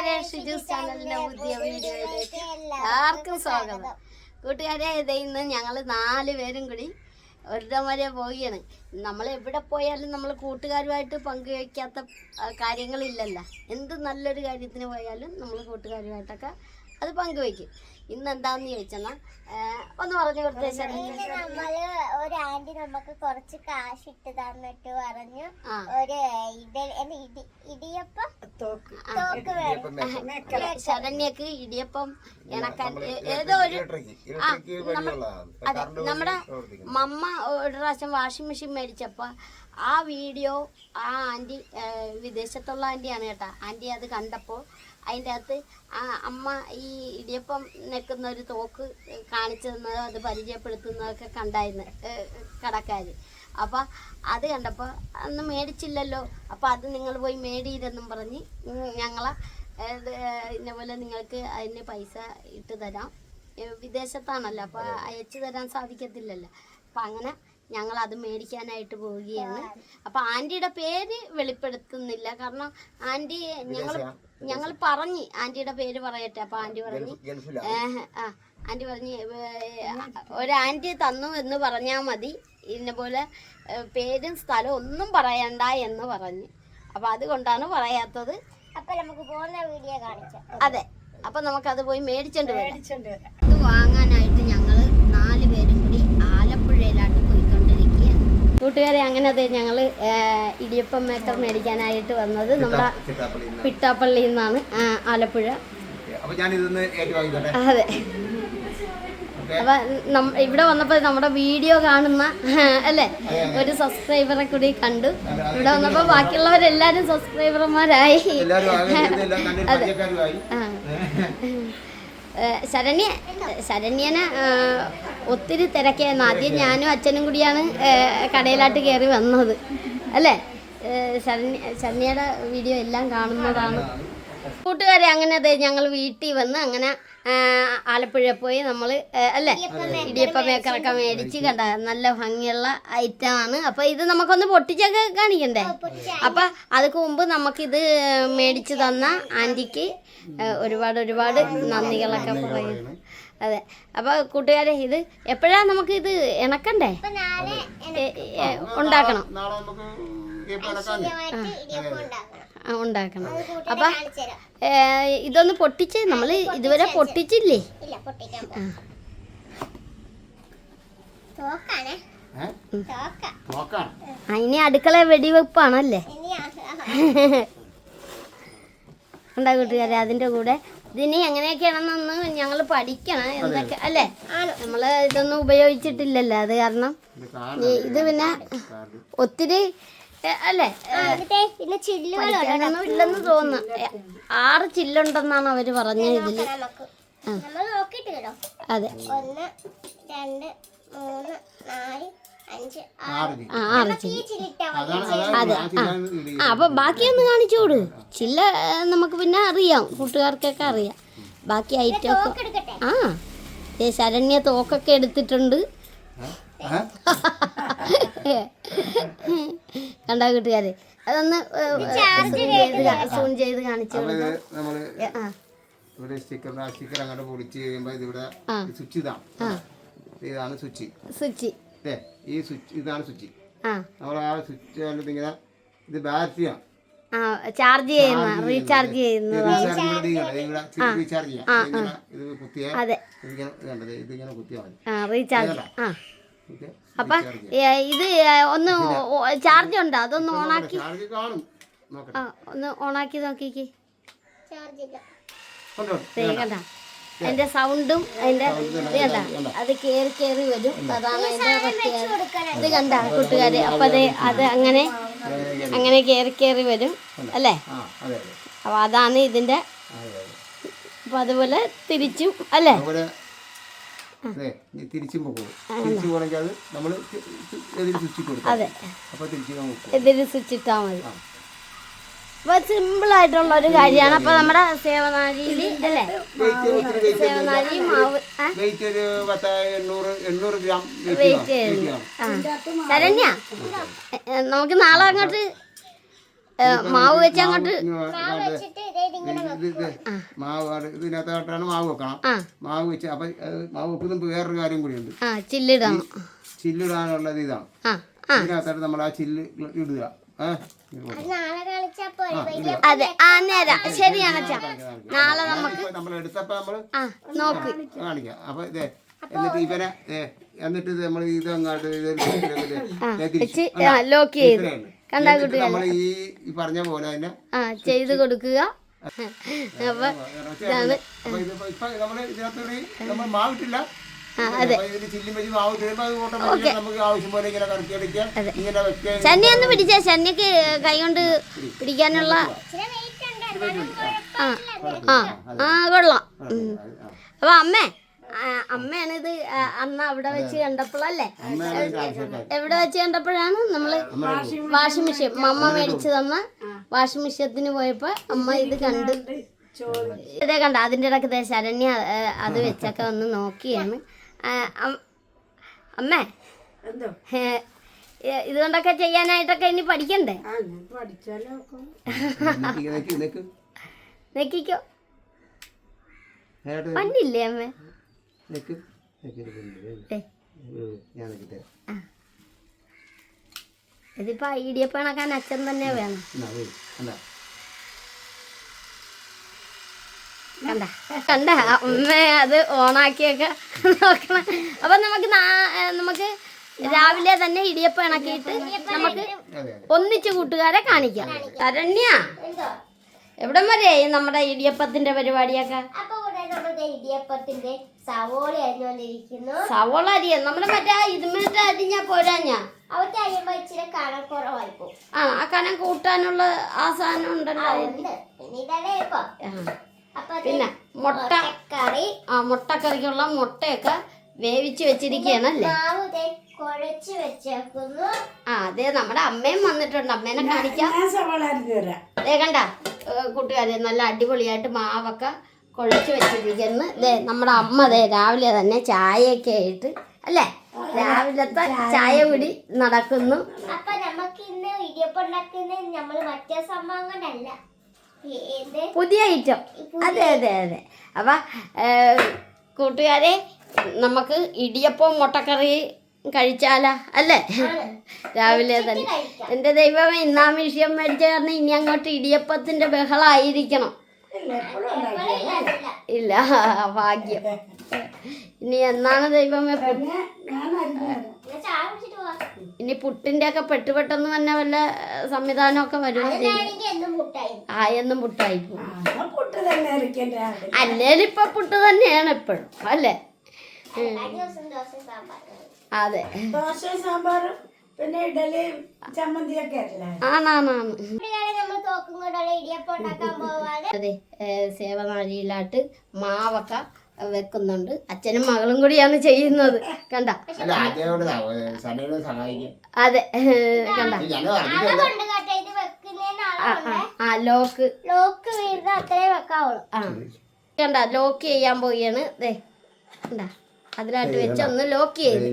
കൂട്ടുകാരെ, ഷിജൂസ് ചാനലിന്റെ പുതിയ വീഡിയോയിലേക്ക് എല്ലാവർക്കും സ്വാഗതം. കൂട്ടുകാരെ, ഇന്ന് ഞങ്ങൾ 4 പേരും കൂടി ഒരിടം വരെ പോവുകയാണ്. നമ്മൾ എവിടെ പോയാലും നമ്മൾ കൂട്ടുകാരുമായിട്ട് പങ്കുവയ്ക്കാത്ത കാര്യങ്ങളില്ലല്ലോ. എന്ത് നല്ലൊരു കാര്യത്തിന് പോയാലും നമ്മൾ കൂട്ടുകാരുമായിട്ടൊക്കെ അത് പങ്കുവയ്ക്കും. ഇന്ന് എന്താന്ന് ചോദിച്ചാൽ ഒന്ന് പറഞ്ഞു കൊടുത്തേ. നമ്മള് ഒരു ആന്റി നമുക്ക് കുറച്ച് കാശ് ഇട്ട് തന്നിട്ട് പറഞ്ഞു ഒരു ഇടിയപ്പം ശരണ്യക്ക് ഇടിയപ്പം ഇണക്കാൻ ഏതോ ഒരു അതെ, നമ്മുടെ മമ്മ ഒരു പ്രാവശ്യം വാഷിംഗ് മെഷീൻ മേടിച്ചപ്പോൾ ആ വീഡിയോ ആ ആൻറ്റി വിദേശത്തുള്ള ആൻറ്റിയാണ് കേട്ടോ. ആൻറ്റി അത് കണ്ടപ്പോൾ അതിൻ്റെ അകത്ത് അമ്മ ഈ ഇടിയപ്പം നിൽക്കുന്ന ഒരു തോക്ക് കാണിച്ചു തന്നതോ അത് പരിചയപ്പെടുത്തുന്നതൊക്കെ കണ്ടായിരുന്നു കടക്കാർ. അപ്പോൾ അത് കണ്ടപ്പോൾ അന്ന് മേടിച്ചില്ലല്ലോ, അപ്പോൾ അത് നിങ്ങൾ പോയി മേടിയില്ലെന്നും പറഞ്ഞ് ഞങ്ങളെ ഇതേപോലെ നിങ്ങൾക്ക് അതിന് പൈസ ഇട്ട് തരാം, വിദേശത്താണല്ലോ അപ്പോൾ അയച്ചു തരാൻ സാധിക്കത്തില്ലല്ലോ. അപ്പം അങ്ങനെ ഞങ്ങൾ അത് മേടിക്കാനായിട്ട് പോവുകയാണ്. അപ്പം ആൻറ്റിയുടെ പേര് വെളിപ്പെടുത്തുന്നില്ല, കാരണം ആൻറ്റി ഞങ്ങൾ പറഞ്ഞ് ആൻറ്റിയുടെ പേര് പറയട്ടെ. അപ്പം ആൻറ്റി പറഞ്ഞ് ആൻറ്റി പറഞ്ഞ് ഒരു ആൻറ്റി തന്നു എന്ന് പറഞ്ഞാൽ മതി, ഇന്നപോലെ പേരും സ്ഥലവും ഒന്നും പറയണ്ട എന്ന് പറഞ്ഞ്. അപ്പം അതുകൊണ്ടാണ് പറയാത്തത്. അപ്പം നമുക്ക് പോകുന്ന വീഡിയോ കാണിക്കാം. അതെ, അപ്പം നമുക്കത് പോയി മേടിച്ചോണ്ട് വരാം. ഇത് വാങ്ങാനായിട്ട് ഞങ്ങൾ 4 പേരും കൂടി ആലപ്പുഴയിലായിട്ട് പോയിക്കൊണ്ടിരിക്കുകയാണ്. കൂട്ടുകാരെ, അങ്ങനെ അതെ ഞങ്ങൾ ഇടിയപ്പം മേക്കർ മേടിക്കാനായിട്ട് വന്നത് നമ്മുടെ പിട്ടാപ്പള്ളിയിൽ നിന്നാണ്, ആലപ്പുഴ. അതെ, അപ്പം ഇവിടെ വന്നപ്പോൾ നമ്മുടെ വീഡിയോ കാണുന്ന അല്ലേ ഒരു സബ്സ്ക്രൈബറെ കൂടി കണ്ടു. ഇവിടെ വന്നപ്പോൾ ബാക്കിയുള്ളവരെല്ലാവരും സബ്സ്ക്രൈബർമാരായി. അതെ, ശരണ്യനെ ഒത്തിരി തിരക്കായിരുന്നു. ആദ്യം ഞാനും അച്ഛനും കൂടിയാണ് കടയിലായിട്ട് കയറി വന്നത് അല്ലേ. ശരണ്യയുടെ വീഡിയോ എല്ലാം കാണുന്നതാണ്. കൂട്ടുകാരെ, അങ്ങനെ അതെ ഞങ്ങൾ വീട്ടിൽ വന്ന് അങ്ങനെ ആലപ്പുഴ പോയി നമ്മൾ അല്ലേ ഇടിയപ്പം മേക്കറൊക്കെ മേടിച്ച് കണ്ട നല്ല ഭംഗിയുള്ള ഐറ്റമാണ്. അപ്പോൾ ഇത് നമുക്കൊന്ന് പൊട്ടിച്ചൊക്കെ കാണിക്കണ്ടേ. അപ്പം അതൊക്കെ മുമ്പ് നമുക്കിത് മേടിച്ച് തന്ന ആൻറ്റിക്ക് ഒരുപാട് നന്ദികളൊക്കെ പറയുന്നു. അതെ, അപ്പോൾ കൂട്ടുകാരെ, ഇത് എപ്പോഴാണ് നമുക്ക് ഇത് ഇണക്കണ്ടേ, ഉണ്ടാക്കണം. അപ്പൊ ഇതൊന്ന് പൊട്ടിച്ച് നമ്മൾ ഇതുവരെ പൊട്ടിച്ചില്ലേ. ഇനി അടുക്കള വെടിവെപ്പാണല്ലേ. ഉണ്ടാ കൂട്ടുകാരെ, അതിൻ്റെ കൂടെ ഇതിനി എങ്ങനെയൊക്കെയാണെന്നൊന്ന് ഞങ്ങൾ പഠിക്കണം എന്നൊക്കെ അല്ലേ. നമ്മൾ ഇതൊന്നും ഉപയോഗിച്ചിട്ടില്ലല്ലോ, അത് കാരണം ഇത് പിന്നെ ഒത്തിരി അല്ലേ ചില്ലൊന്നും ഇല്ലെന്ന് തോന്നുന്നു. 6 ചില്ലുണ്ടെന്നാണ് അവർ പറഞ്ഞത് ഇതില്. അതെ, 1 2 3 4 5 6 ചില്ല്. അതെ, അപ്പൊ ബാക്കിയൊന്ന് കാണിച്ചോട്. ചില്ല നമുക്ക് പിന്നെ അറിയാം, കൂട്ടുകാർക്കൊക്കെ അറിയാം ബാക്കി ഐറ്റം ഒക്കെ. ശരണ്യ തോക്കൊക്കെ എടുത്തിട്ടുണ്ട്. കണ്ടാ കൂട്ടുകാരെ, അതൊന്ന് സൂം ചെയ്ത് കാണിച്ചു. ഇതാണ് സ്വിച്ച്. ഈ സ്വിച്ച് ഇതാണ് സ്വിച്ച്. നമ്മൾ ആ സ്വിച്ച് ഇങ്ങനെ ഇത് ബാറ്ററിയാണ് ചാർജ് ചെയ്യുന്ന റീചാർജ് ചെയ്യുന്നത്. റീചാർജ്. അപ്പൊ ഇത് ഒന്ന് ചാർജ് ഉണ്ടോ, അതൊന്ന് ഓണാക്കി ഒന്ന് ഓണാക്കി നോക്കിക്ക്. കണ്ട അതിന്റെ സൗണ്ടും അതിന്റെ ഇത് കണ്ട, അത് കേറി വരും. അതാണ് അതിന്റെ പ്രത്യേകത. ഇത് കണ്ട കൂട്ടുകാരെ, അപ്പൊ അത് അങ്ങനെ കേറി വരും അല്ലേ. അപ്പൊ അതാണ് ഇതിന്റെ. അപ്പൊ അതുപോലെ തിരിച്ചും അല്ലേ. അതെ, ഇതിൽ സ്വിച്ച് ഇട്ടാ മതി. അപ്പൊ സിമ്പിൾ ആയിട്ടുള്ള ഒരു കാര്യമാണ്. അപ്പൊ നമ്മുടെ സേവനാഴിയിൽ അല്ലേ, സേവനാഴി മാവ് വെയിറ്റ് ചെയ്യുന്നു. ശരണ്യ, നമുക്ക് നാളെ അങ്ങോട്ട് മാവ് വെച്ച് അങ്ങോട്ട് ഇത് മാവ് ഇതിനകത്തോട്ടാണ് മാവ് വെക്കണം. ആ മാവ് വെച്ച് അപ്പം മാവ് വെക്കുമ്പോൾ വേറൊരു കാര്യം കൂടിയുണ്ട്. ആ ചില്ലിടണം. ചില്ലിടാനുള്ളത് ഇതാണ്. ആ ആ ഇതിനകത്തോട്ട് നമ്മൾ ആ ചില്ല് ഇടുക. നാളെ കളിച്ചാ പോയി അതെ ആ നേരാ ശരിയാണ് അച്ഛാ. നാളെ നമുക്ക് നമ്മൾ എടുത്തപ്പോൾ നമ്മൾ ആ നോക്ക് കാണിക്കാം. അപ്പം ഇതേ എന്നിട്ട് ഇവനെ എന്നിട്ട് ഇത് നമ്മൾ ഇത് അങ്ങോട്ട് ലോക്ക് ചെയ്ത് കണ്ടാ കുട്ടി നമ്മൾ ഈ പറഞ്ഞ പോലെ തന്നെ ആ ചെയ്ത് കൊടുക്കുക. അപ്പൊ ഇതാണ് ഇപ്പൊ നമ്മള് ഇതിനകത്തോടെ നമ്മൾ മാവിട്ടില്ല. അതെ ചില്ലും വെച്ച് മാവ് തീരുമ്പോ അത് ഓട്ടോമാറ്റിക്കലി നമുക്ക് ആവശ്യം പോലെ ഇങ്ങനെ കറക്കി അടിക്കാം. ഇങ്ങനെ വെക്കാൻ ശനി ഒന്ന് പിടിച്ച ശനിക്ക് കൈ കൊണ്ട് പിടിക്കാനുള്ള ആ ആ ആ കൊള്ളാം. അപ്പൊ അമ്മയാണ് ഇത് അന്ന് അവിടെ വെച്ച് കണ്ടപ്പോഴല്ലേ, എവിടെ വെച്ച് കണ്ടപ്പോഴാണ് നമ്മള് വാഷിംഗ് മെഷീൻ അമ്മ മേടിച്ചു തന്ന വാഷിംഗ് മെഷീനത്തിന് പോയപ്പോ അമ്മ ഇത് കണ്ട് ഇതേ കണ്ട. അതിൻ്റെ ഇടയ്ക്ക് ശരണ്യ അത് വെച്ചൊക്കെ ഒന്ന് നോക്കിയാണ്. അമ്മേ ഇതുകൊണ്ടൊക്കെ ചെയ്യാനായിട്ടൊക്കെ ഇനി പഠിക്കണ്ടേ? നെക്കിക്കോ പണ്ടില്ലേ അമ്മേ? ഇതിപ്പോ ഇടിയപ്പം കണക്കാൻ അച്ഛൻ തന്നെ വേണം. കണ്ട കണ്ട അമ്മ അത് ഓണാക്കിയൊക്കെ നോക്കണം. അപ്പൊ നമുക്ക് രാവിലെ തന്നെ ഇടിയപ്പം ഇണക്കിയിട്ട് നമുക്ക് ഒന്നിച്ച് കൂട്ടുകാരെ കാണിക്കാം. ശരണ്യ എവിടം വരെ നമ്മുടെ ഇടിയപ്പത്തിന്റെ പരിപാടിയൊക്കെ? ഇടിയപ്പത്തിന്റെ സവോള അരിഞ്ഞോണ്ടിരിക്കുന്നു. സവോള അരിയ നമ്മള് മറ്റേ ഇതുമേറ്റ് അരിഞ്ഞാ പോരാഞ്ഞാ അവർക്ക് അരിയുമ്പോ ഇച്ചിരി കനം കുറവായിപ്പോ. ആ കനം കൂട്ടാനുള്ള ആ സാധനം ഉണ്ടല്ലോ. പിന്നെ മുട്ടക്കറി, ആ മുട്ടക്കറിക്കുള്ള മുട്ടയൊക്കെ വേവിച്ച് വെച്ചിരിക്കുകയാണല്ലേ. കുഴച്ച് വെച്ചേക്കുന്നു. ആ അതെ നമ്മുടെ അമ്മയും വന്നിട്ടുണ്ട്. അമ്മേനെ കാണിക്കാം. അതേ കണ്ട കൂട്ടുകാരെ നല്ല അടിപൊളിയായിട്ട് മാവൊക്കെ കുഴച്ച് വെച്ചിരിക്കുന്നു. ദേ നമ്മുടെ അമ്മ ദേ രാവിലെ തന്നെ ചായയൊക്കെ ആയിട്ട് അല്ലേ, രാവിലത്തെ ചായ കുടി നടക്കുന്നു. അപ്പൊ നമുക്ക് ഇന്ന് ഇടിയപ്പം ഉണ്ടാക്കുന്നത് നമ്മൾ മറ്റേ സംഭവം കൊണ്ടല്ല, പുതിയ ഐറ്റം. അതെ അതെ അതെ. അപ്പൊ കൂട്ടുകാരെ നമുക്ക് ഇടിയപ്പവും മുട്ടക്കറി കഴിച്ചാലാ അല്ലേ? രാവിലെ തന്നെ. എൻ്റെ ദൈവമേ ഇന്നാ വിഷയം മേടിച്ച കാരണം ഇനി അങ്ങോട്ട് ഇടിയപ്പത്തിന്റെ ബഹളായിരിക്കണം. ഇല്ല ഭാഗ്യം. ഇനി എന്നാണ് ദൈവമേ ഇനി പുട്ടിന്റെ ഒക്കെ പെട്ടെന്ന് തന്നെ വല്ല സംവിധാനമൊക്കെ വരും. ആ എന്നും പുട്ടായി പോകും. അല്ലേലും ഇപ്പൊ പുട്ട് തന്നെയാണ് എപ്പോഴും അല്ലേ? അതെ പിന്നെ ഇഡലി ചമ്മന്തിയൊക്കെ ആണാണ്. അതെ സേവനാഴിയിലാട്ട് മാവൊക്കെ വെക്കുന്നുണ്ട്. അച്ഛനും മകളും കൂടിയാണ് ചെയ്യുന്നത്. കണ്ട അതെ കണ്ട ആ ലോക്ക് കണ്ട ലോക്ക് ചെയ്യാൻ പോയാണ്. ദേ കണ്ട അതിലായിട്ട് വെച്ച് ഒന്ന് ലോക്ക് ചെയ്ത്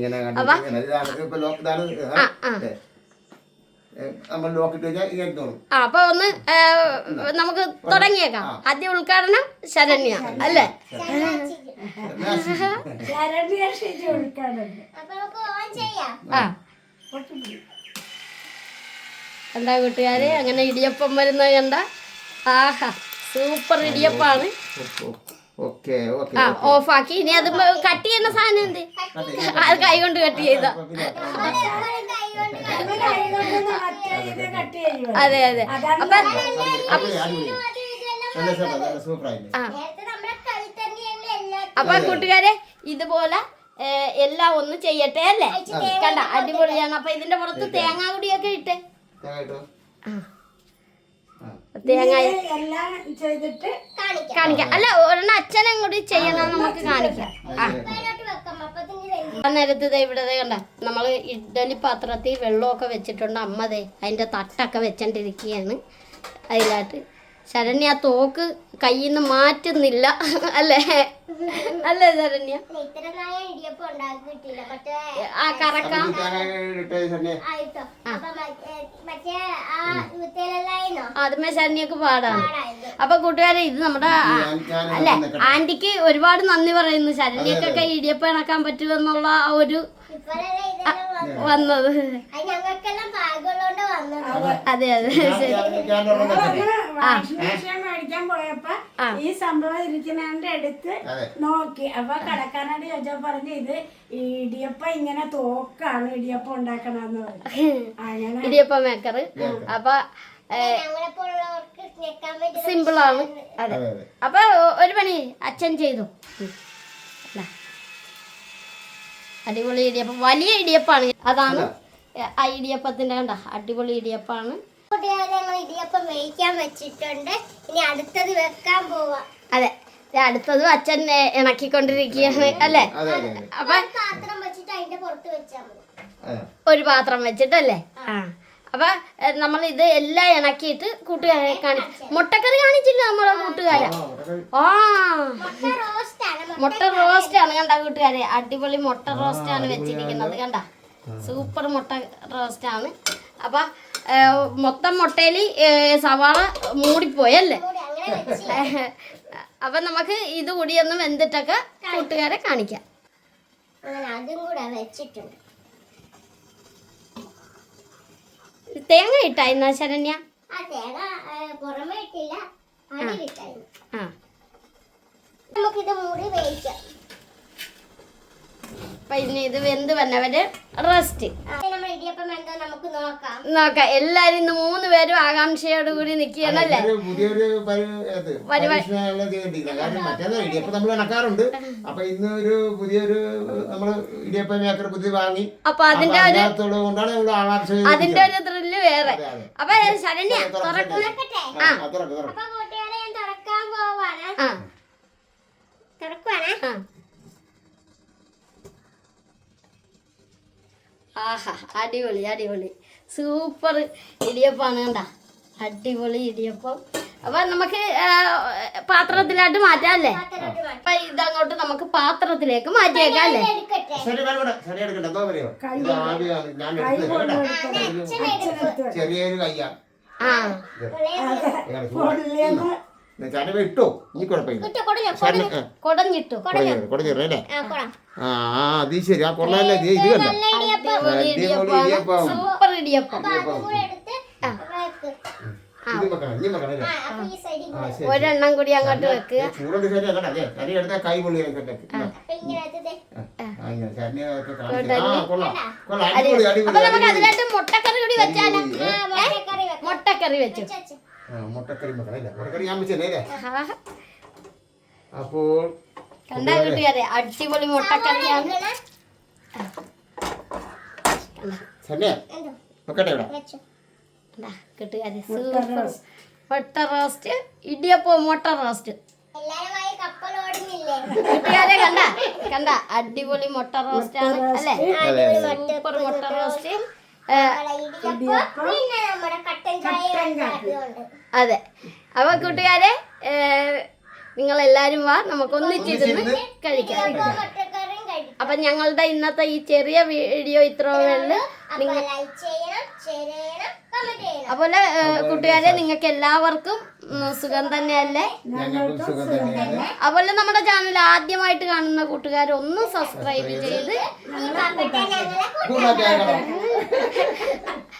അപ്പൊ ഒന്ന് നമുക്ക് തുടങ്ങിയേക്കാം. ആദ്യം ഉദ്ഘാടനം ശരണ്യ അല്ലേ? എന്താ കൂട്ടുകാരെ അങ്ങനെ ഇടിയപ്പം വരുന്നത് കണ്ട? ആഹാ സൂപ്പർ ഇടിയപ്പാണ്. ആ ഓഫാക്കി. ഇനി അത് കട്ട് ചെയ്യുന്ന സാധനം എന്ത്? അത് കൈ കൊണ്ട് കട്ട് ചെയ്ത. അതെ അതെ. അപ്പൊ കൂട്ടുകാരെ ഇതുപോലെ എല്ലാം ഒന്ന് ചെയ്യട്ടെ അല്ലേ? കണ്ട അടിപൊളിയാണ്. അപ്പൊ ഇതിന്റെ പുറത്ത് തേങ്ങാ കൂടിയൊക്കെ ഇട്ടേ. തേങ്ങ കാണിക്കാം. അല്ല ഒരെണ്ണം അച്ഛനും കൂടി ചെയ്യണം നമുക്ക് കാണിക്കാം. നേരത്തെ ഇവിടെ കണ്ട നമ്മള് ഇഡലി പാത്രത്തിൽ വെള്ളമൊക്കെ വെച്ചിട്ടുണ്ട്. അമ്മതേ അതിന്റെ തട്ടൊക്കെ വെച്ചോണ്ടിരിക്കുകയാണ്. അതിലായിട്ട് ശരണ്യ ആ തോക്ക് കയ്യിൽ നിന്ന് മാറ്റുന്നില്ല അല്ലേ അല്ലേ ശരണ്യ? ഇത്ര നായ ഇടിയപ്പം ഉണ്ടാക്കിയിട്ടില്ല. പക്ഷേ ആ കറക്കാം. ആയിട്ടോ. അപ്പൊ മറ്റേ ആ യൂത്തേലായിരുന്നോ ആദ്യമേ ശരണ്യക്ക് പാടാണ്. അപ്പൊ കൂട്ടുകാരെ ഇത് നമ്മുടെ അല്ലെ ആന്റിക്ക് ഒരുപാട് നന്ദി പറയുന്നു. ശരണ്യക്കൊക്കെ ഇടിയപ്പം ഇണക്കാൻ പറ്റുമെന്നുള്ള ആ ഒരു ഇപ്പോഴല്ലേ ഇതെല്ലാം വന്നത്. അത് ഞങ്ങൾക്കെല്ലാം ഭാഗ്യമുള്ളോണ്ട് വന്നത്. അതെ അതെ ശരി. വാഷിംഗ് മെഷീൻ മേടിക്കാൻ പോയപ്പോ ഈ സംഭവം ഇരിക്കുന്നതിന്റെ അടുത്ത് നോക്കി. അപ്പൊ കടക്കാരനോട് ചോദിച്ചാ പറഞ്ഞു ഇത് ഇടിയപ്പം ഇങ്ങനെ തോക്കാണ് ഇടിയപ്പം ഉണ്ടാക്കണമെന്ന് പറഞ്ഞു. അങ്ങനെ ഇടിയപ്പം മേക്കർ. അപ്പൊ ഞങ്ങളെപ്പോലുള്ളവർക്ക് ഞെക്കാൻ വേണ്ടി സിമ്പിളാണ്. അതെ. അപ്പൊ ഒരു പണി അച്ഛൻ ചെയ്തു. അടിപൊളി ഇടിയപ്പം, വലിയ ഇടിയപ്പാണ്. അതാണ് ആ ഇടിയപ്പത്തിന്റെ കണ്ട അടിപൊളി ഇടിയപ്പാണ്. കുട്ടികളെ ഞങ്ങൾ ഇടിയപ്പം വേവിക്കാൻ വെച്ചിട്ടുണ്ട്. ഇനി അടുത്തത് വെക്കാൻ പോവാ. അതെ അടുത്തതും അച്ഛൻ ഇണക്കിക്കൊണ്ടിരിക്കുകയാണ് അല്ലേ? അപ്പൊ പാത്രം വെച്ചിട്ട് അതിന്റെ പുറത്ത് വെച്ചാൽ മതി. ഒരു പാത്രം വെച്ചിട്ടല്ലേ? ആ അപ്പൊ നമ്മൾ ഇത് എല്ലാം ഇണക്കിയിട്ട് കൂട്ടുകാരെ കാണിച്ചു. മുട്ടക്കറി കാണിച്ചില്ല നമ്മളെ കൂട്ടുകാരെ. ആ മുട്ട റോസ്റ്റ് ആണ് കണ്ട കൂട്ടുകാരെ. അടിപൊളി മുട്ട റോസ്റ്റ് ആണ് വെച്ചിരിക്കുന്നത് കണ്ട. സൂപ്പർ മുട്ട റോസ്റ്റ് ആണ്. അപ്പൊ മൊത്തം മുട്ടയില് സവാള മൂടിപ്പോയല്ലേ? അപ്പൊ നമുക്ക് ഇത് കൂടി ഒന്ന് വെന്തിട്ടൊക്കെ കൂട്ടുകാരെ കാണിക്കാം. അങ്ങനെ അതും കൂടെ വെച്ചിട്ടുണ്ട്. തേങ്ങ ഇട്ടായിരുന്ന ശരണ്യ? ആ തേങ്ങ പുറമെ ഇട്ടില്ല, അടിയിലിട്ടായിരുന്നു. ആ നമുക്കിത് മൂടി വേവിക്കാം. അപ്പൊ ഇനി ഇത് വെന്ത് വന്നവര് റെസ്റ്റ് നമ്മൾ ഇടിയപ്പം എന്താ നമുക്ക് നോക്കാം. നോക്കാം. എല്ലാരും ഇന്ന് 3 പേരും ആകാംക്ഷയോട് കൂടി നിൽക്കുകയാണല്ലേ? പുതിയൊരു മറ്റേത് ഇടിയപ്പം നമ്മൾ ഇണക്കാറുണ്ട്. അപ്പൊ ഇന്ന് ഒരു പുതിയൊരു നമ്മള് ഇടിയപ്പം മേക്കർ പുതിയ വാങ്ങി. അപ്പൊ അതിന്റെ കൊണ്ടാണ് നമ്മൾ ആകാംക്ഷ. അതിന്റെ ഒരു ത്രില്ല് വേറെ. അപ്പൊ ശരണ്യ തുറക്കട്ടെ. ആ അപ്പൊ കൂട്ടുകാരെ ഞാൻ തുറക്കാൻ പോവാണ്. ആ തുറക്കുവാണ്. ആഹാ അടിപൊളി അടിപൊളി സൂപ്പർ ഇടിയപ്പാണ് കണ്ട. അടിപൊളി ഇടിയപ്പം. അപ്പൊ നമുക്ക് പാത്രത്തിലായിട്ട് മാറ്റാം അല്ലേ? അപ്പൊ ഇതങ്ങോട്ട് നമുക്ക് പാത്രത്തിലേക്ക് മാറ്റിയേക്കാം അല്ലേ? ചെറിയൊരു കയ്യാ. ആ ഇട്ടോ ഇനി കുഴപ്പമില്ല. കൊടഞ്ഞിട്ടു. കൊടഞ്ഞിറല്ലേ? ആ അത് ശരി. ആ കൊള്ളാല്ലേ? ഇത് കണ്ട അടിപൊളി ഇടിയപ്പം. സൂപ്പർ ഇടിയപ്പം. ഒരെണ്ണം കൂടി അങ്ങോട്ട് വെക്കുക. കൈ പൊള്ളി. അപ്പൊ നമുക്ക് അതിനായിട്ട് മുട്ടക്കറി കൂടി വെച്ചാലോ? മുട്ടക്കറി വെച്ചു. മുട്ടക്കറി മുട്ടക്കറി ഞാൻ വെച്ചല്ലേ? അപ്പോൾ കണ്ടാ കൂട്ടുകാരെ അടിപൊളി മുട്ടക്കറിയാണ്. കൂട്ടുകാരെ സൂപ്പർ മുട്ട റോസ്റ്റ് ഇടിയപ്പം മുട്ട റോസ്റ്റ്. കൂട്ടുകാരെ കണ്ട കണ്ട അടിപൊളി മുട്ട റോസ്റ്റ് ആണ് അല്ലേ? സൂപ്പർ മുട്ട റോസ്റ്റ്. അതെ. അപ്പൊ കൂട്ടുകാരെ നിങ്ങളെല്ലാരും വാ, നമുക്ക് ഒന്നിച്ചിരുന്ന് കഴിക്കാം. അപ്പൊ ഞങ്ങളുടെ ഇന്നത്തെ ഈ ചെറിയ വീഡിയോ ഇത്രയുള്ളൂ. അതുപോലെ കൂട്ടുകാരെ നിങ്ങൾക്ക് എല്ലാവർക്കും സുഖം തന്നെയല്ലേ? അതുപോലെ നമ്മുടെ ചാനൽ ആദ്യമായിട്ട് കാണുന്ന കൂട്ടുകാർ ഒന്ന് സബ്സ്ക്രൈബ് ചെയ്ത്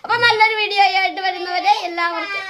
അപ്പൊ നല്ലൊരു വീഡിയോ ആയിട്ട് വരുന്നവരെ എല്ലാവർക്കും